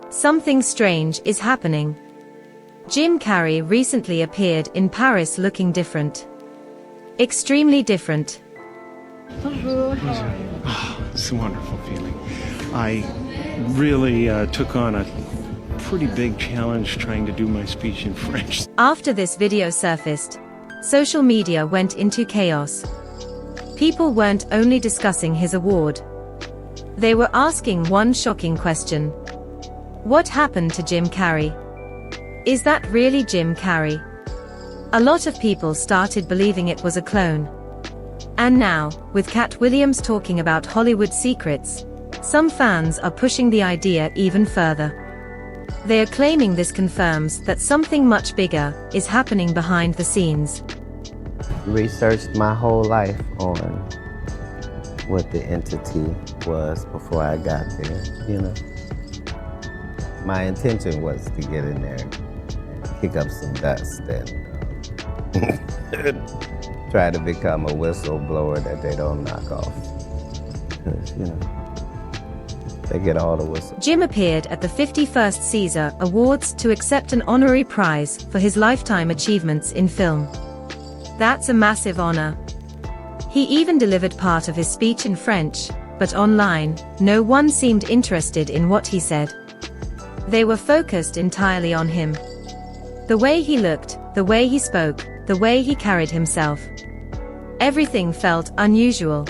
Something strange is happening. Jim Carrey recently appeared in Paris looking different. Extremely different. It's a wonderful feeling. I really took on a pretty big challenge trying to do my speech in French. After this video surfaced, social media went into chaos. People weren't only discussing his award. They were asking one shocking question. What happened to Jim Carrey? Is that really Jim Carrey? A lot of people started believing it was a clone. And now, with Katt Williams talking about Hollywood secrets, some fans are pushing the idea even further. They are claiming this confirms that something much bigger is happening behind the scenes. Researched my whole life on what the entity was before I got there, My intention was to get in there and kick up some dust and try to become a whistleblower that they don't knock off. Because, they get all the whistles. Jim appeared at the 51st Caesar Awards to accept an honorary prize for his lifetime achievements in film. That's a massive honor. He even delivered part of his speech in French, but online, no one seemed interested in what he said. They were focused entirely on him. The way he looked, the way he spoke, the way he carried himself. Everything felt unusual.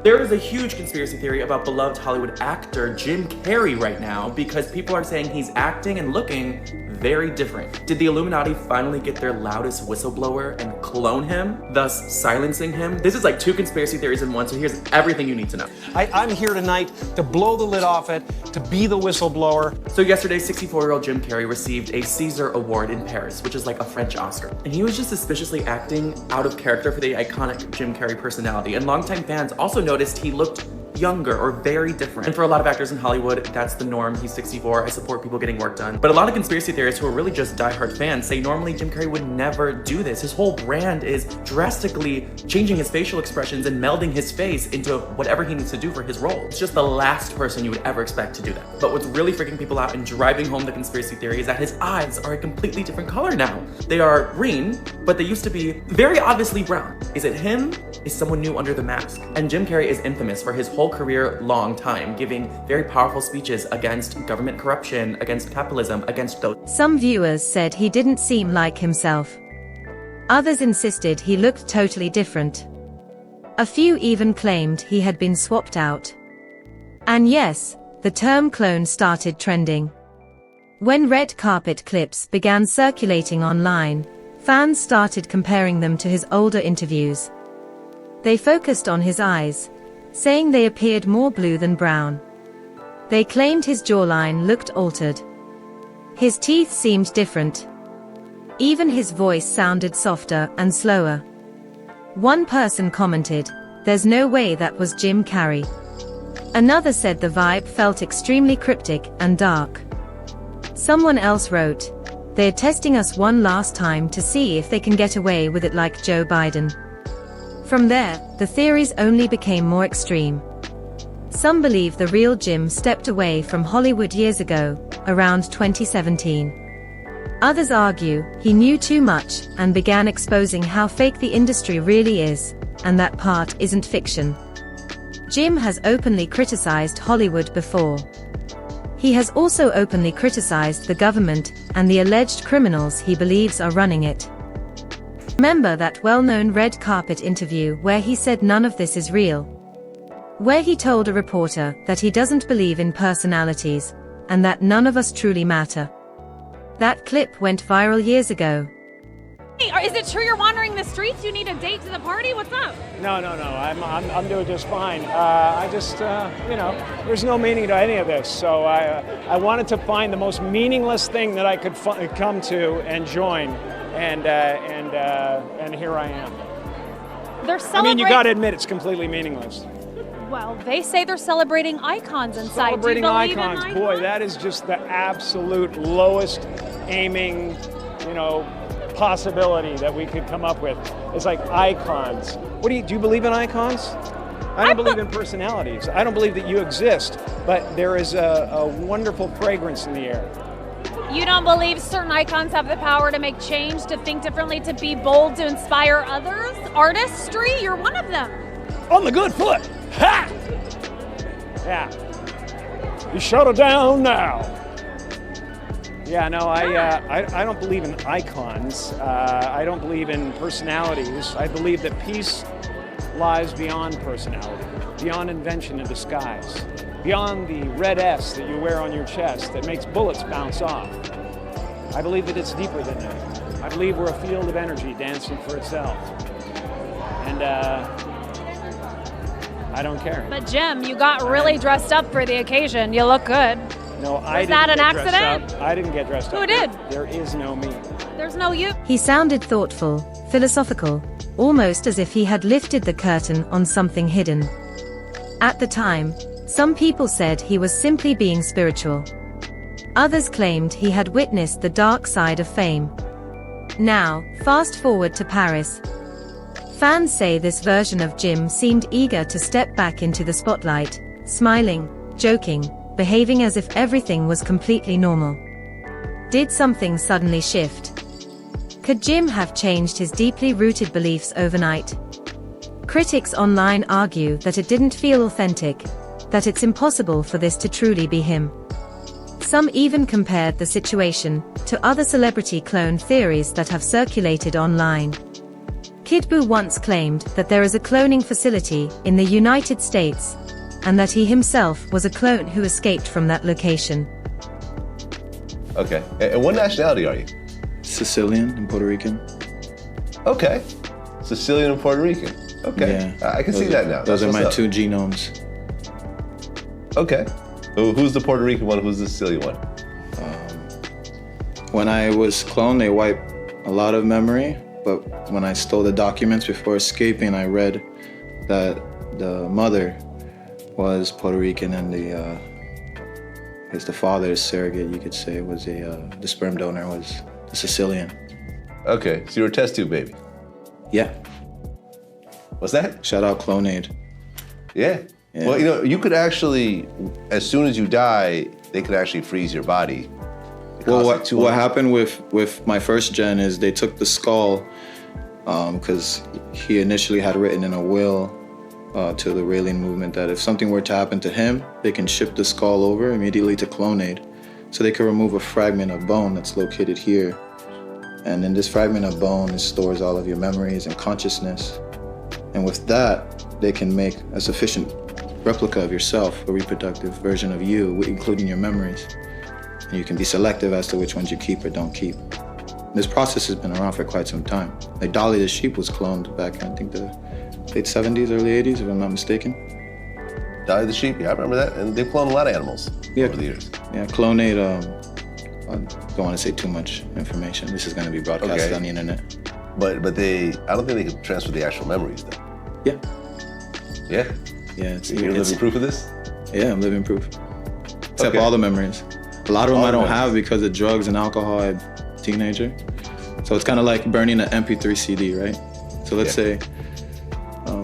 There is a huge conspiracy theory about beloved Hollywood actor Jim Carrey right now because people are saying he's acting and looking very different. Did the Illuminati finally get their loudest whistleblower and clone him, thus silencing him? This is like two conspiracy theories in one, so here's everything you need to know. I'm here tonight to blow the lid off it, to be the whistleblower. So yesterday, 64-year-old Jim Carrey received a Caesar Award in Paris, which is like a French Oscar. And he was just suspiciously acting out of character for the iconic Jim Carrey personality. And longtime fans also noticed he looked younger or very different. And for a lot of actors in Hollywood, that's the norm. He's 64. I support people getting work done. But a lot of conspiracy theorists who are really just diehard fans say normally Jim Carrey would never do this. His whole brand is drastically changing his facial expressions and melding his face into whatever he needs to do for his role. It's just the last person you would ever expect to do that. But what's really freaking people out and driving home the conspiracy theory is that his eyes are a completely different color now. They are green, but they used to be very obviously brown. Is it him? Is someone new under the mask? And Jim Carrey is infamous for his whole career long time, giving very powerful speeches against government corruption, against capitalism, against those. Some viewers said he didn't seem like himself. Others insisted he looked totally different. A few even claimed he had been swapped out. And yes, the term clone started trending. When red carpet clips began circulating online, fans started comparing them to his older interviews. They focused on his eyes, saying they appeared more blue than brown. They claimed his jawline looked altered. His teeth seemed different. Even his voice sounded softer and slower. One person commented, "There's no way that was Jim Carrey." Another said the vibe felt extremely cryptic and dark. Someone else wrote, "They're testing us one last time to see if they can get away with it like Joe Biden." From there, the theories only became more extreme. Some believe the real Jim stepped away from Hollywood years ago, around 2017. Others argue he knew too much and began exposing how fake the industry really is, and that part isn't fiction. Jim has openly criticized Hollywood before. He has also openly criticized the government and the alleged criminals he believes are running it. Remember that well-known red carpet interview where he said none of this is real? Where he told a reporter that he doesn't believe in personalities, and that none of us truly matter. That clip went viral years ago. Hey, is it true you're wandering the streets? You need a date to the party? What's up? No. I'm doing just fine. I just, there's no meaning to any of this. So I wanted to find the most meaningless thing that I could come to and join. And here I am. They're celebrating. You got to admit it's completely meaningless. Well, they say they're celebrating icons inside. Celebrating Do you believe icons. in Boy, that is just the absolute lowest aiming, possibility that we could come up with. It's like icons. Do you believe in icons? I don't believe in personalities. I don't believe that you exist, but there is a wonderful fragrance in the air. You don't believe certain icons have the power to make change, to think differently, to be bold, to inspire others? Artistry? You're one of them. On the good foot. Ha! Yeah. You shut it down now. Yeah, no, I don't believe in icons. I don't believe in personalities. I believe that peace lies beyond personality, beyond invention and disguise, beyond the red S that you wear on your chest that makes bullets bounce off. I believe that it's deeper than that. I believe we're a field of energy dancing for itself. And I don't care. But Jim, you got really dressed up for the occasion. You look good. No, I didn't. Was that get an dressed accident? up. I didn't get dressed up. Who did? There is no me. There's no you. He sounded thoughtful, philosophical, almost as if he had lifted the curtain on something hidden. At the time, some people said he was simply being spiritual. Others claimed he had witnessed the dark side of fame. Now, fast forward to Paris. Fans say this version of Jim seemed eager to step back into the spotlight, smiling, joking, behaving as if everything was completely normal. Did something suddenly shift? Could Jim have changed his deeply rooted beliefs overnight? Critics online argue that it didn't feel authentic, that it's impossible for this to truly be him. Some even compared the situation to other celebrity clone theories that have circulated online. Kid Buu once claimed that there is a cloning facility in the United States, and that he himself was a clone who escaped from that location. Okay, and what nationality are you? Sicilian and Puerto Rican. Okay, Sicilian and Puerto Rican. Okay, Yeah, I can see that now. Those That's are my what's two genomes. Okay, who's the Puerto Rican one? Who's the Sicilian one? When I was cloned, they wiped a lot of memory, but when I stole the documents before escaping, I read that the mother was Puerto Rican and I guess the father's surrogate, you could say, was the sperm donor was a Sicilian. Okay, so you were a test tube baby. Yeah. What's that? Shout out Clonaid. Yeah. Yeah. Well, you could actually, as soon as you die, they could actually freeze your body. Well, what happened with my first gen is they took the skull because he initially had written in a will to the Raelian movement that if something were to happen to him, they can ship the skull over immediately to Clonaid. So they can remove a fragment of bone that's located here. And in this fragment of bone, it stores all of your memories and consciousness. And with that, they can make a sufficient replica of yourself, a reproductive version of you, including your memories. And you can be selective as to which ones you keep or don't keep. This process has been around for quite some time. Like Dolly the sheep was cloned back in, I think, the late 70s, early 80s, if I'm not mistaken. Dolly the sheep, yeah, I remember that. And they've cloned a lot of animals over the years. Yeah, Clonaid, I don't want to say too much information. This is going to be broadcasted on the internet. But I don't think they can transfer the actual memories, though. Yeah. Yeah? Yeah. You're living proof of this? Yeah, I'm living proof. Except for all the memories. A lot of them I don't have because of drugs and alcohol as a teenager. So it's kind of like burning an MP3 CD, right? So let's say,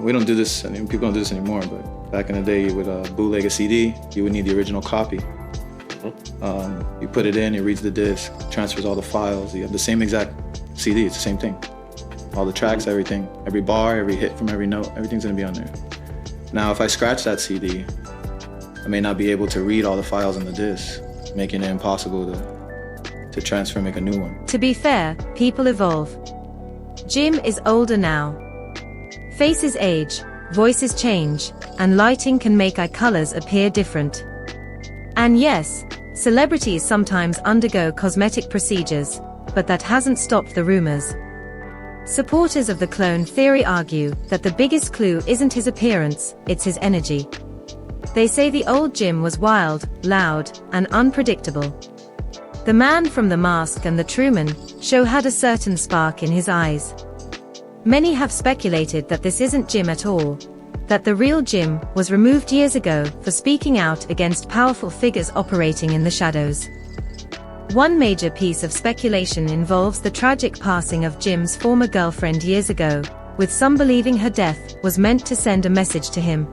we don't do this, people don't do this anymore, but back in the day, you would bootleg a CD, you would need the original copy. You put it in, it reads the disc, transfers all the files, you have the same exact CD, it's the same thing. All the tracks, everything, every bar, every hit from every note, everything's gonna be on there. Now, if I scratch that CD, I may not be able to read all the files on the disc, making it impossible to transfer and make a new one. To be fair, people evolve. Jim is older now. Faces age, voices change, and lighting can make eye colors appear different. And yes, celebrities sometimes undergo cosmetic procedures, but that hasn't stopped the rumors. Supporters of the clone theory argue that the biggest clue isn't his appearance, it's his energy. They say the old Jim was wild, loud, and unpredictable. The Man from the Mask and The Truman Show had a certain spark in his eyes. Many have speculated that this isn't Jim at all, that the real Jim was removed years ago for speaking out against powerful figures operating in the shadows. One major piece of speculation involves the tragic passing of Jim's former girlfriend years ago, with some believing her death was meant to send a message to him.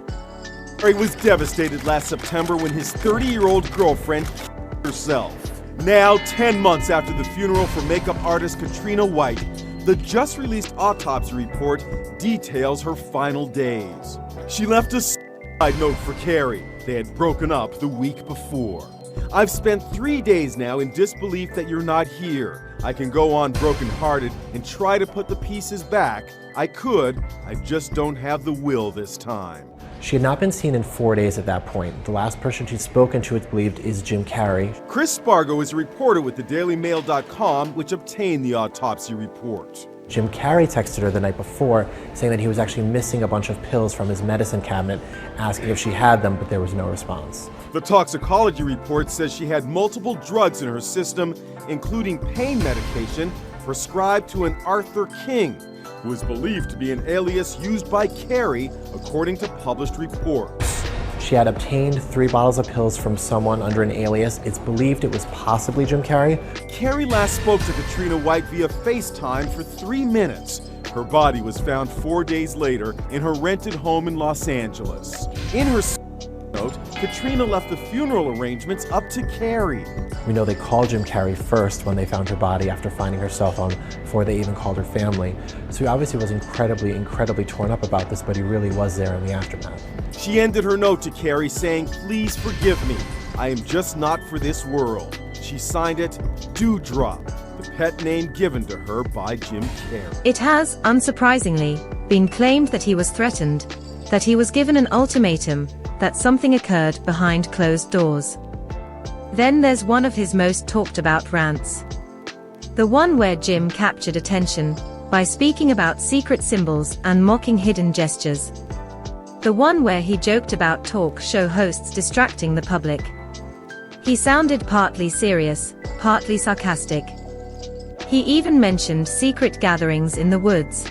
Carrey was devastated last September when his 30-year-old girlfriend killed herself. Now, 10 months after the funeral for makeup artist Katrina White, the just-released autopsy report details her final days. She left a suicide note for Carrey. They had broken up the week before. I've spent 3 days now in disbelief that you're not here. I can go on brokenhearted and try to put the pieces back. I could, I just don't have the will this time. She had not been seen in 4 days at that point. The last person she'd spoken to, it's believed, is Jim Carrey. Chris Spargo is a reporter with thedailymail.com, which obtained the autopsy report. Jim Carrey texted her the night before, saying that he was actually missing a bunch of pills from his medicine cabinet, asking if she had them, but there was no response. The toxicology report says she had multiple drugs in her system, including pain medication prescribed to an Arthur King, who is believed to be an alias used by Carrey, according to published reports. She had obtained 3 bottles of pills from someone under an alias. It's believed it was possibly Jim Carrey. Carrey last spoke to Katrina White via FaceTime for 3 minutes. Her body was found 4 days later in her rented home in Los Angeles. In her note, Katrina left the funeral arrangements up to Carrey. We know they called Jim Carrey first when they found her body after finding her cell phone, before they even called her family. So he obviously was incredibly torn up about this, but he really was there in the aftermath. She ended her note to Carrey saying, "Please forgive me. I am just not for this world." She signed it, Dewdrop, the pet name given to her by Jim Carrey. It has, unsurprisingly, been claimed that he was threatened, that he was given an ultimatum, that something occurred behind closed doors. Then there's one of his most talked about rants. The one where Jim captured attention by speaking about secret symbols and mocking hidden gestures. The one where he joked about talk show hosts distracting the public. He sounded partly serious, partly sarcastic. He even mentioned secret gatherings in the woods.